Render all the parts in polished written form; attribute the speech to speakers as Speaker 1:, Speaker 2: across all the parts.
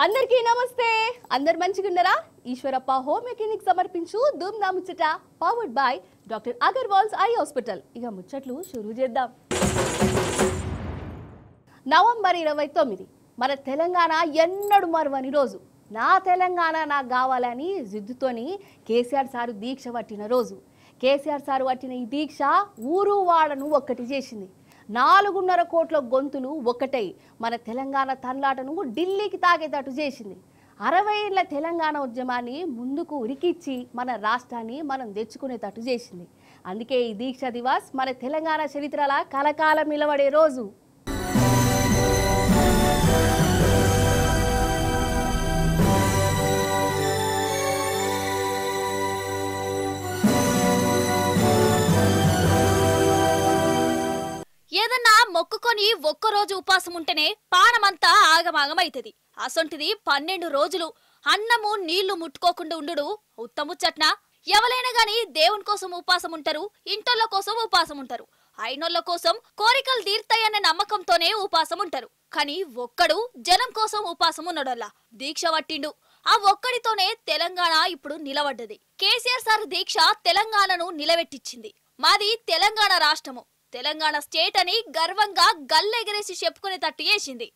Speaker 1: అందరికీ నమస్తే. అందరు మంచిగున్నారా? ఈశ్వరప్ప హోమ్ క్లినిక్ సమర్పించు ధూమ్ నా ముచ్చట powered by doctor Agarwal's eye hospital. ఇక ముచ్చట్లు షురూ చేద్దాం. నవంబర్ 29 మన తెలంగాణ ఎన్నడు మరువని రోజు. నా తెలంగాణ నాకు కావాలని జిద్దుతోని కేసీఆర్ సారు దీక్ష పట్టిన రోజు. కేసీఆర్ సారు పట్టిన ఈ దీక్ష ఊరు వాడను ఒక్కటి చేసింది. 4.5 కోట్ల గొంతులు ఒక్కటై మన తెలంగాణ తన్లాటను ఢిల్లీకి తాగేటట్టు చేసింది. 60 ఏళ్ల తెలంగాణ ఉద్యమాన్ని ముందుకు ఉరికిచ్చి మన రాష్ట్రాన్ని మనం తెచ్చుకునేటట్టు చేసింది. అందుకే ఈ దీక్ష దివాస్ మన తెలంగాణ చరిత్రల కలకాలం నిలబడే రోజు.
Speaker 2: ఏదన్నా మొక్కుకొని ఒక్కరోజు ఉపాసం ఉంటేనే పానమంతా ఆగమాగమైతది. అసొంటిది 12 రోజులు అన్నము నీళ్లు ముట్టుకోకుండా ఉండు ఉత్తముచ్చట్న. ఎవరైనా గాని దేవుని కోసం ఉపాసం ఉంటారు, ఇంటోళ్ళ కోసం ఉపాసం ఉంటారు, అయినోళ్ళ కోసం కోరికలు తీర్తాయన్న నమ్మకంతోనే ఉపాసం ఉంటారు. కానీ ఒక్కడు జనం కోసం ఉపాసం ఉన్నాడల్లా దీక్ష పట్టిండు. ఆ ఒక్కడితోనే తెలంగాణ ఇప్పుడు నిలబడ్డది. కేసీఆర్ సార్ దీక్ష తెలంగాణను నిలబెట్టించింది. మాది తెలంగాణ రాష్ట్రము, తెలంగాణ స్టేట్ అని గర్వంగా గల్లెగరేసి చెప్పుకునేటట్టు చేసింది.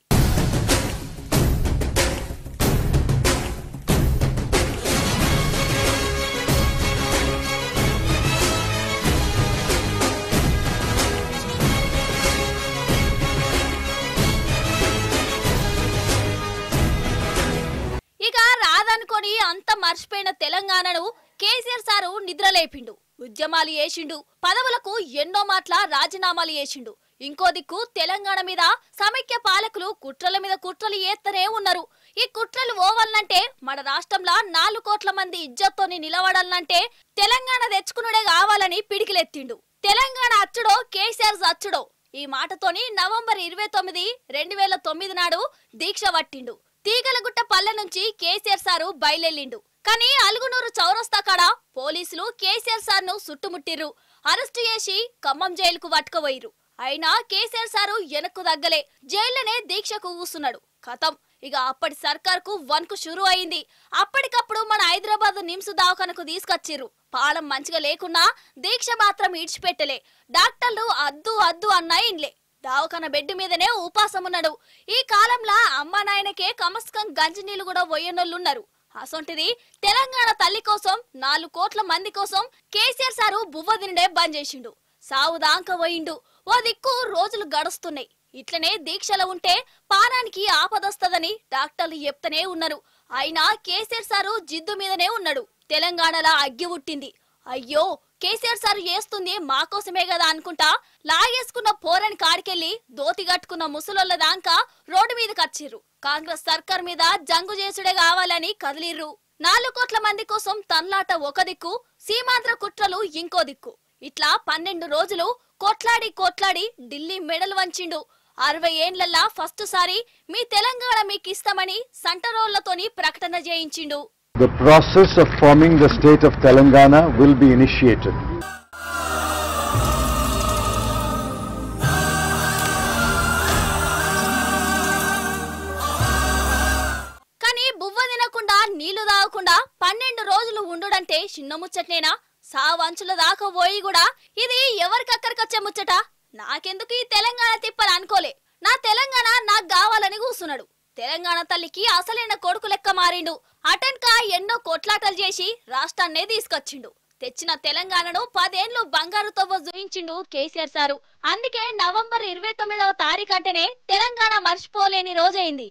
Speaker 2: ఇక రాదనుకొని అంత మర్చిపోయిన తెలంగాణను కేసీఆర్ సారు నిద్రలేపిండు. ఉద్యమాలు చేసిండు, పదవులకు ఎన్నో మాటల రాజీనామాలు చేసిండు. ఇంకో దిక్కు తెలంగాణ మీద సమైక్య పాలకులు కుట్రల మీద కుట్రలు చేస్తూనే ఉన్నారు. ఈ కుట్రలు ఓవాలంటే మన రాష్ట్రంలో 4 కోట్ల మంది ఇజ్జత్తోని నిలబడాలంటే తెలంగాణ తెచ్చుకునుడే కావాలని పిడికిలెత్తిండు. తెలంగాణ అచ్చుడో కేసీఆర్ అచ్చుడో ఈ మాటతోని నవంబర్ 29, 2009 నాడు దీక్ష పట్టిండు. తీగలగుట్ట పల్లె నుంచి కేసీఆర్ సారు బయలుదేరిండు. కానీ అలుగునూరు చౌరస్తా కాడ పోలీసులు కేసీఆర్ సార్ ను చుట్టుముట్టిర్రు. అరెస్టు చేసి ఖమ్మం జైలుకు పట్టుకుపోయిరు. అయినా కేసీఆర్ సారు వెనక్కు తగ్గలే, జైల్లోనే దీక్షకు కూసున్నాడు. ఖతం. ఇక అప్పటి సర్కార్కు వన్కు షురు అయింది. అప్పటికప్పుడు మన హైదరాబాద్ నిమ్స్ దవాఖానకు తీసుకొచ్చిర్రు. పాలం మంచిగా లేకున్నా దీక్ష మాత్రం ఇడిచిపెట్టలే. డాక్టర్లు అద్దు అద్దు అన్నా ఇన్లే. దవాఖాన బెడ్ మీదనే ఉపాసమున్నాడు. ఈ కాలంలో అమ్మ నాయనకే కమస్కం గంజి నీళ్లు కూడా పోయనోళ్ళున్నారు. అసొంటిది తెలంగాణ తల్లి కోసం 4 కోట్ల మంది కోసం కేసీఆర్ సారు బువ్వ తిండే బంద్ చేసిండు. సావు దాంక పోయిండు. ఓ దిక్కు రోజులు గడుస్తున్నాయి. ఇట్లనే దీక్షలో ఉంటే పానానికి ఆపదొస్తదని డాక్టర్లు చెప్తూనే ఉన్నారు. అయినా కేసీఆర్ సారు జిద్దు మీదనే ఉన్నాడు. తెలంగాణలో అగ్గి పుట్టింది. అయ్యో కేసీఆర్ సార్ చేస్తుంది మా కోసమే కదా అనుకుంటా లాగేసుకున్న పోరని కాడికెళ్లి దోతి కట్టుకున్న ముసలోళ్ళ దాకా రోడ్డు మీదకి వచ్చిర్రు. కాంగ్రెస్ సర్కార్ మీద జంగు చేసుడే కావాలని కదిలిర్రు. 4 కోట్ల మంది కోసం తన్లాట ఒక దిక్కు, సీమాంధ్ర కుట్రలు ఇంకో దిక్కు. ఇట్లా 12 రోజులు కొట్లాడి కొట్లాడి ఢిల్లీ మెడలు వంచిండు. 60 ఏండ్లల్లా ఫస్ట్ సారి మీ తెలంగాణ మీకు ఇస్తామని సంటరోళ్లతోని ప్రకటన చేయించిండు.
Speaker 3: The process of forming the state of Telangana will be initiated.
Speaker 2: కానీ బువ్వ తినకుండా నీళ్లు తాగకుండా 12 రోజులు ఉండుడంటే చిన్న ముచ్చటనేనా? సావంచుల దాకా పోయి కూడా ఇది ఎవరికక్కడికొచ్చే ముచ్చట? నాకెందుకు ఈ తెలంగాణ తిప్పలు అనుకోలే. నా తెలంగాణ నాకు కావాలని కూసున్నాడు. తెలంగాణ తల్లికి అసలైన కొడుకు లెక్క మారిండు. అటెన్కా ఎన్నో కొట్లాటలు చేసి రాష్ట్రాన్నే తీసుకొచ్చిండు. తెచ్చిన తెలంగాణను 10 ఏళ్లు బంగారు తవ్వ చూయించిండు కేసీఆర్ సారు. అందుకే నవంబర్ 29వ తారీఖు అంటేనే తెలంగాణ మర్చిపోలేని రోజైంది.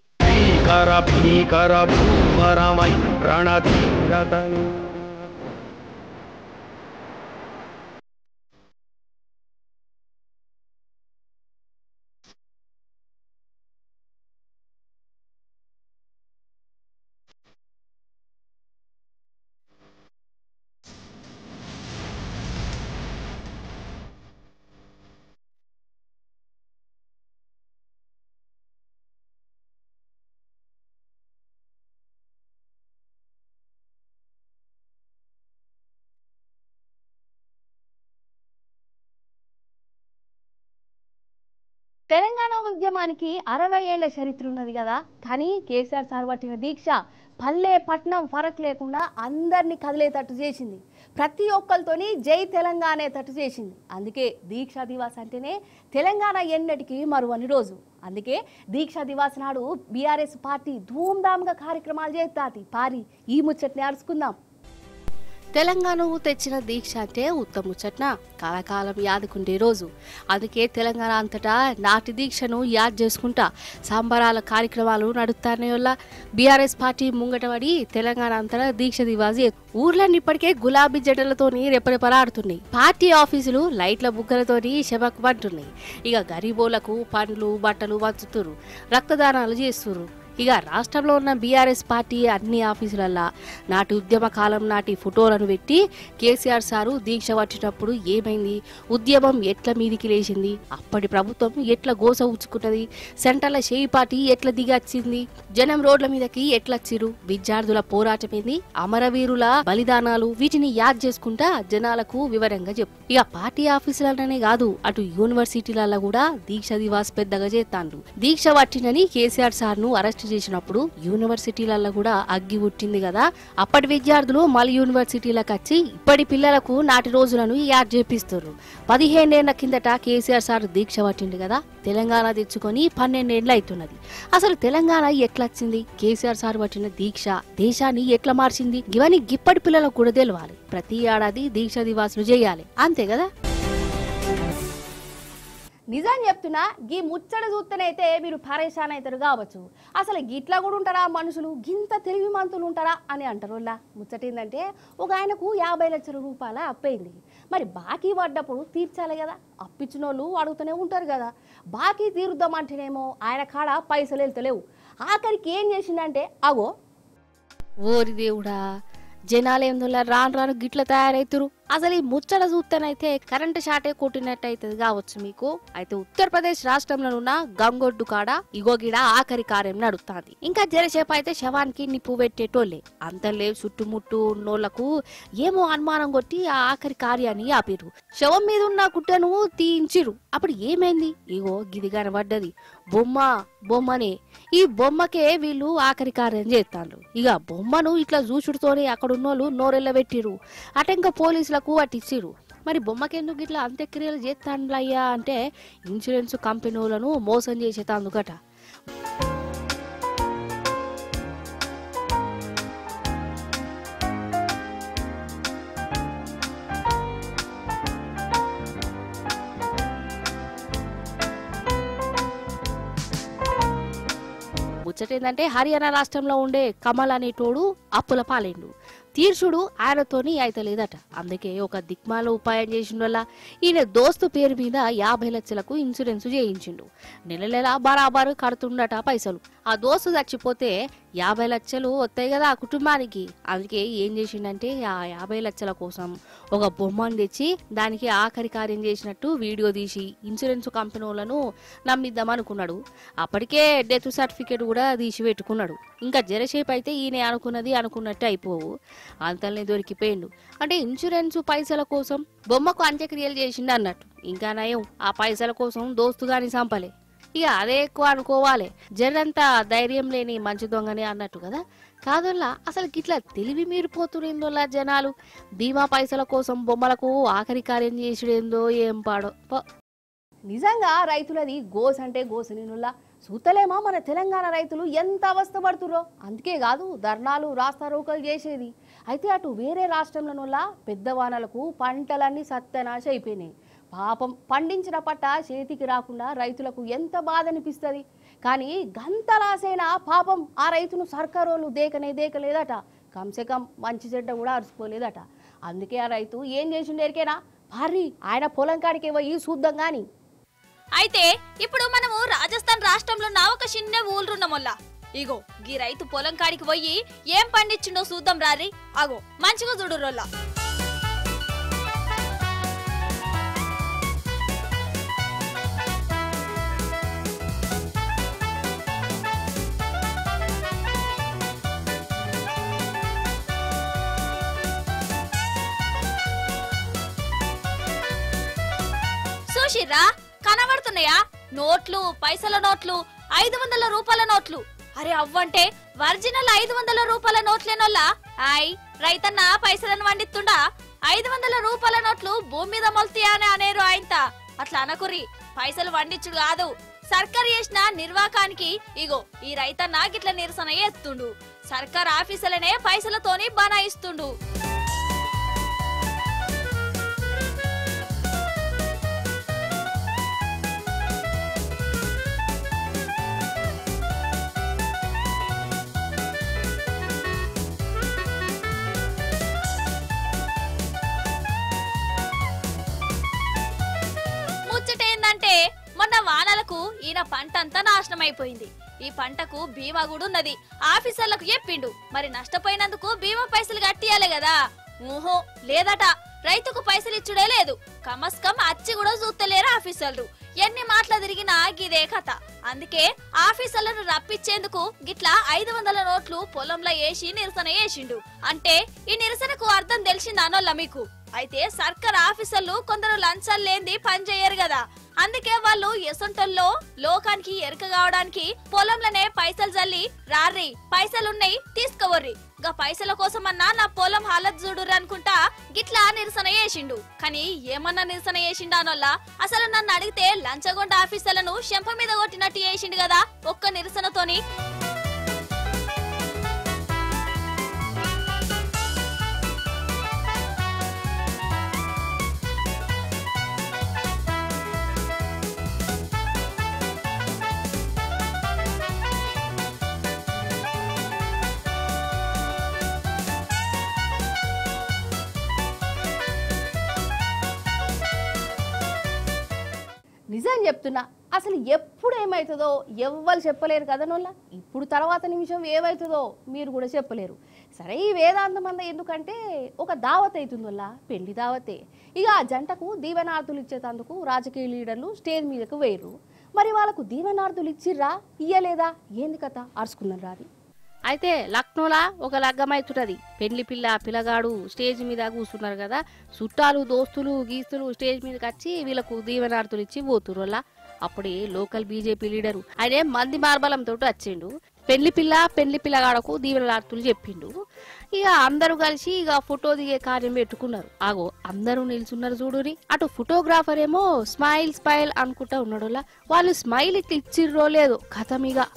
Speaker 1: తెలంగాణ ఉద్యమానికి 60 ఏళ్ల చరిత్ర ఉన్నది కదా. కానీ కేసీఆర్ సార్ పట్టిన దీక్ష పల్లె పట్నం ఫరక్ లేకుండా అందరినీ కదిలేటట్టు చేసింది. ప్రతి ఒక్కరితోని జై తెలంగాణ తట్టు చేసింది. అందుకే దీక్షా దివాస్ అంటేనే తెలంగాణ ఎన్నటికీ మరువని రోజు. అందుకే దీక్షా దివాస్ నాడు బీఆర్ఎస్ పార్టీ ధూమ్ధామ్గా కార్యక్రమాలు చేస్తాది. పారి ఈ ముచ్చట్ని అరుచుకుందాం. తెలంగాణకు తెచ్చిన దీక్ష అంటే ఉత్తమ ముచ్చట్న కలకాలం యాదుకుండే రోజు. అందుకే తెలంగాణ అంతటా నాటి దీక్షను యాద్ చేసుకుంటా సంబరాల కార్యక్రమాలు నడుస్తానే వల్ల బీఆర్ఎస్ పార్టీ ముంగటపడి తెలంగాణ అంతటా దీక్ష దివాస్ ఊర్లన్నీ ఇప్పటికే గులాబీ జెండలతోని రెపరెపలాడుతున్నాయి. పార్టీ ఆఫీసులు లైట్ల బుగ్గలతోని శబక్కుమంటున్నాయి. ఇక గరీబోళ్లకు పండ్లు బట్టలు వంచుతురు, రక్తదానాలు చేస్తురు. ఇక రాష్ట్రంలో ఉన్న బీఆర్ఎస్ పార్టీ అన్ని ఆఫీసులల్లా నాటి ఉద్యమ కాలం నాటి ఫోటోలను పెట్టి కేసీఆర్ సారు దీక్ష పట్టినప్పుడు ఏమైంది, ఉద్యమం ఎట్ల మీదికి లేచింది, అప్పటి ప్రభుత్వం ఎట్ల గోస ఉచ్చుకున్నది, సెంటర్ల చేయి పార్టీ ఎట్ల దిగచ్చింది, జనం రోడ్ల మీదకి ఎట్లచ్చిరు, విద్యార్థుల పోరాటమేంది, అమరవీరుల బలిదానాలు, వీటిని యాద్ చేసుకుంటా జనాలకు వివరంగా చెప్పు. ఇక పార్టీ ఆఫీసులనే కాదు అటు యూనివర్సిటీలలో కూడా దీక్ష దివాస్ పెద్దగా చేస్తాండ్రు. దీక్ష పట్టినని కేసీఆర్ సార్ను అరెస్ట్ చేసినప్పుడు యూనివర్సిటీలలో కూడా అగ్గి పుట్టింది కదా. అప్పటి విద్యార్థులు మళ్ళీ యూనివర్సిటీలకు వచ్చి ఇప్పటి పిల్లలకు నాటి రోజులను యాడ్ చేపిస్తారు. 15 ఏళ్ల కిందట కేసీఆర్ సార్ దీక్ష పట్టింది కదా. తెలంగాణ తెచ్చుకొని 12 ఏళ్ళు అవుతున్నది. అసలు తెలంగాణ ఎట్లా వచ్చింది, కేసీఆర్ సార్ పట్టిన దీక్ష దేశాన్ని ఎట్లా మార్చింది, ఇవన్నీ ఇప్పటి పిల్లలకు కూడా తెలవాలి. ప్రతి ఏడాది దీక్ష దివాసులు చేయాలి, అంతే కదా. నిజం చెప్తున్నా, గీ ముచ్చట చూస్తేనైతే మీరు పరేషాన్ అవుతారు కావచ్చు. అసలు గిట్లా కూడా ఉంటారా మనుషులు, గింత తెలివి మంతులు ఉంటారా అని అంటారు. ముచ్చట ఏంటంటే ఒక ఆయనకు 50 లక్షల రూపాయల అప్పయింది. మరి బాకీ పడ్డప్పుడు తీర్చాలి కదా. అప్పిచ్చిన వాళ్ళు అడుగుతూనే ఉంటారు కదా. బాకీ తీరుద్దామంటేనేమో ఆయన కాడ పైసలు వెళ్తలేవు. ఆఖరికి ఏం చేసిందంటే అగో ఓరి దేవుడా, జనాలేందులో రాను రాను గిట్ల తయారైతురు. అసలు ఈ ముచ్చట చూస్తేనైతే కరెంటు షాటే కొట్టినట్టు అవుతుంది కావచ్చు మీకు. అయితే ఉత్తరప్రదేశ్ రాష్ట్రంలో ఉన్న గంగొడ్డు కాడ ఇగోగిడ ఆఖరి కార్యం నడుస్తుంది. ఇంకా జరసేపు అయితే శవానికి నిప్పు పెట్టేటోళ్ళే. అంతలే చుట్టుముట్టు ఉన్నోళ్లకు ఏమో అనుమానం కొట్టి ఆ ఆఖరి కార్యాన్ని ఆపిరు. శవం మీద ఉన్న గుడ్డను తీయించిరు. అప్పుడు ఏమైంది, ఇగో గిది కనబడ్డది బొమ్మనే. ఈ బొమ్మకే వీళ్ళు ఆఖరి కార్యం చేస్తాండ్రు. ఇక బొమ్మను ఇట్లా చూసుడుతోనే అక్కడున్నోళ్ళు నోరెళ్ళ పెట్టిరు. అటంక పోలీసులకు పట్టించిరు. మరి బొమ్మకెందుకు ఇట్లా అంత్యక్రియలు చేస్తాండ్లయ్యా అంటే ఇన్సూరెన్స్ కంపెనీలను మోసం చేసేతాందుకట. ముచ్చటేందంటే హర్యానా రాష్ట్రంలో ఉండే కమల్ అనేటోడు అప్పుల పాలైండు. తీర్చుడు ఆయనతోని అయితలేదట. అందుకే ఒక దిక్మాల ఉపాయం చేసిన వల్ల ఈయన దోస్తు పేరు మీద 50 లక్షలకు ఇన్సూరెన్స్ చేయించిండు. నెల బరాబరు కడుతుండట పైసలు. ఆ దోస్తు చచ్చిపోతే 50 లక్షలు వస్తాయి కదా ఆ కుటుంబానికి. అందుకే ఏం చేసిండంటే ఆ 50 లక్షల కోసం ఒక బొమ్మను తెచ్చి దానికి ఆఖరి కార్యం చేసినట్టు వీడియో తీసి ఇన్సూరెన్స్ కంపెనీలను నమ్మిద్దాం అనుకున్నాడు. అప్పటికే డెత్ సర్టిఫికేట్ కూడా తీసి పెట్టుకున్నాడు. ఇంకా జరసేపు అయితే ఈయన అనుకున్నట్టు అయిపోవు. అంతల్ని దొరికిపోయిండు. అంటే ఇన్సూరెన్స్ పైసల కోసం బొమ్మకు అంత్యక్రియలు చేసిండు అన్నట్టు. ఇంకా నయం ఆ పైసల కోసం దోస్తుగాని సంపలే. ఇక అదే ఎక్కువ అనుకోవాలి. జరంతా ధైర్యం లేని మంచి దొంగనే అన్నట్టు కదా. కాదల్లా అసలు గిట్లా తెలివి మీరిపోతురేందోలా జనాలు. బీమా పైసల కోసం బొమ్మలకు ఆఖరి కార్యం చేసుడేందో ఏం పాడో. నిజంగా రైతులది గోస్ అంటే గోసనినుల్లా చూతలేమా మన తెలంగాణ రైతులు ఎంత అవస్థపడుతురో. అందుకే కాదు ధర్నాలు రాస్తారోకలు చేసేది. అయితే అటు వేరే రాష్ట్రంలోనల్లా పెద్ద వానలకు పంటలన్నీ సత్యనాశ అయిపోయినాయి. పాపం పండించిన పట్ట చేతికి రాకుండా రైతులకు ఎంత బాధ అనిపిస్తుంది. కానీ గంతలాసైనా పాపం ఆ రైతును సర్కారోళ్ళు దేకలేదట. కంసెకం మంచి చెడ్డ కూడా అరుచుకోలేదట. అందుకే ఆ రైతు ఏం చేసిండేరికేనా భారీ ఆయన పొలం కాడికి పోయి చూద్దాం గాని.
Speaker 2: అయితే ఇప్పుడు మనము రాజస్థాన్ రాష్ట్రంలో ఉన్న ఒక చిన్న ఊళ్ళున్నమొల్లా. ఇగో గీ రైతు పొలం కాడికి పోయి ఏం పండించిండో చూద్దాం రారి. అగో మంచిగా చూడురోల్లా. చూసిర్రా కనబడుతున్నాయా నోట్లు పైసల నోట్లు 500 రూపాయల నోట్లు. అరే అవ్వంటే ఒరిజినల్ 500 రూపాయల నోట్లేనోళ్ళ రైతన్న పైసలను వండిస్తుండా. 500 రూపాయల నోట్లు భూమి మీద మొల్తాయా అని అనేరు ఆయనత. అట్లా అనకుర్రి, పైసలు వండించుడు కాదు, సర్కారు చేసిన నిర్వాకానికి ఇగో ఈ రైతన్న గిట్ల నిరసన చేస్తుండు. సర్కార్ ఆఫీసులనే పైసలతోని బనాయిస్తుండు. ముచ్చటేందంటే మొన్న వానలకు ఈయన పంట అంతా నాశనం అయిపోయింది. ఈ పంటకు బీమా కూడా ఉన్నది. ఆఫీసర్లకు చెప్పిండు, మరి నష్టపోయినందుకు బీమా పైసలు కట్టియాలి కదా. ఊహో లేదట, రైతుకు పైసలు ఇచ్చుడే లేదు. కమస్కం అచ్చి కూడా చూస్తలేరు ఆఫీసర్లు. ఎన్ని మాటలు తిరిగినా గిదే కథ. అందుకే ఆఫీసర్లను రప్పించేందుకు గిట్లా 500 నోట్లు పొలంలో వేసి నిరసన చేసిండు. అంటే ఈ నిరసనకు అర్థం తెలిసింది అనోళ్ళ మీకు. అయితే సర్కార్ ఆఫీసర్లు కొందరు లంచాలు లేంది పని చేయరు కదా. అందుకే వాళ్ళు ఎసొంటల్లో లోకానికి ఎరుక కావడానికి పొలంలోనే పైసలు జల్లి రార్రి, పైసలున్నాయి తీసుకోవర్రి, గా పైసల కోసమన్నా నా పొలం హాలత్ చూడుర్రి అనుకుంటా గిట్లా నిరసన చేసిండు. కానీ ఏమన్నా నిరసన చేసిండానోళ్ళ, అసలు నన్ను అడిగితే లంచగొండ ఆఫీసర్లను చెంప మీద కొట్టినట్టు చేసిండు కదా ఒక్క నిరసనతోని.
Speaker 1: నిజం చెప్తున్నా, అసలు ఎప్పుడు ఏమవుతుందో ఎవ్వరు చెప్పలేరు కదా నోళ్ళ. ఇప్పుడు తర్వాత నిమిషం ఏమవుతుందో మీరు కూడా చెప్పలేరు. సరే ఈ వేదాంతం అంతా ఎందుకంటే ఒక దావత్ అవుతుందోళ్ళ, పెళ్లి దావతే. ఇక ఆ జంటకు దీవెనార్థులు ఇచ్చేటందుకు రాజకీయ లీడర్లు స్టేజ్ మీదకు వేయరు. మరి వాళ్ళకు దీవెనార్థులు ఇచ్చిర్రా ఇయ్యలేదా ఏంది కథ అరుచుకున్నారు రాది. అయితే లక్నోలా ఒక లగ్గమైతుంటది. పెళ్లి పిల్లగాడు స్టేజ్ మీద కూర్చున్నారు కదా, చుట్టాలు దోస్తులు గీస్తులు స్టేజ్ మీదకి వచ్చి వీళ్ళకు దీవెనార్థులు ఇచ్చి పోతుర్రు. అప్పుడే లోకల్ బీజేపీ లీడరు ఆయన మంది మార్బలంతో వచ్చిండు. పెళ్లి పిల్లగాడకు దీవెనార్థులు చెప్పిండు. ఇక అందరూ కలిసి ఇక ఫోటో దిగే కార్యం పెట్టుకున్నారు. ఆగో అందరూ నిల్చున్నారు చూడురి. అటు ఫోటోగ్రాఫర్ ఏమో స్మైల్ అనుకుంటా ఉన్నాడు. వాళ్ళు స్మైల్ ఇట్లా ఇచ్చిర్రో లేదో కథమిగా.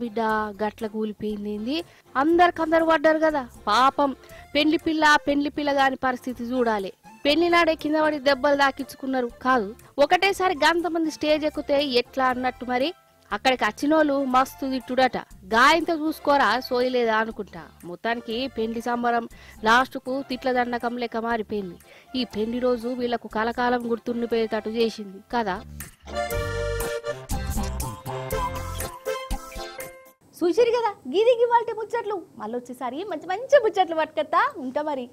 Speaker 1: బిడ్డ గట్ల కూలిపోయింది. అందరికందరు పడ్డారు కదా పాపం. పెళ్లి పిల్ల గాని పరిస్థితి చూడాలి. పెళ్లి నాడే కింద పడి దెబ్బలు దాకించుకున్నారు కాదు, ఒకటేసారి గంతమంది స్టేజ్ ఎక్కుతే ఎట్లా అన్నట్టు. మరి అక్కడికి వచ్చినోళ్ళు మస్తు తిట్టుడట. గాయంతో చూసుకోరా సోయలేదా అనుకుంటా. మొత్తానికి పెళ్లి సంబరం లాస్ట్కు తిట్ల దండకం లెక్క మారిపోయింది. ఈ పెళ్లి రోజు వీళ్లకు కలకాలం గుర్తుండిపోయేటట్టు చేసింది కదా. చూసిరు కదా గిది గివాల్టి ముచ్చట్లు. మళ్ళీ వచ్చేసారి మంచి ముచ్చట్లు పట్టుకత్తా ఉంటా మరి.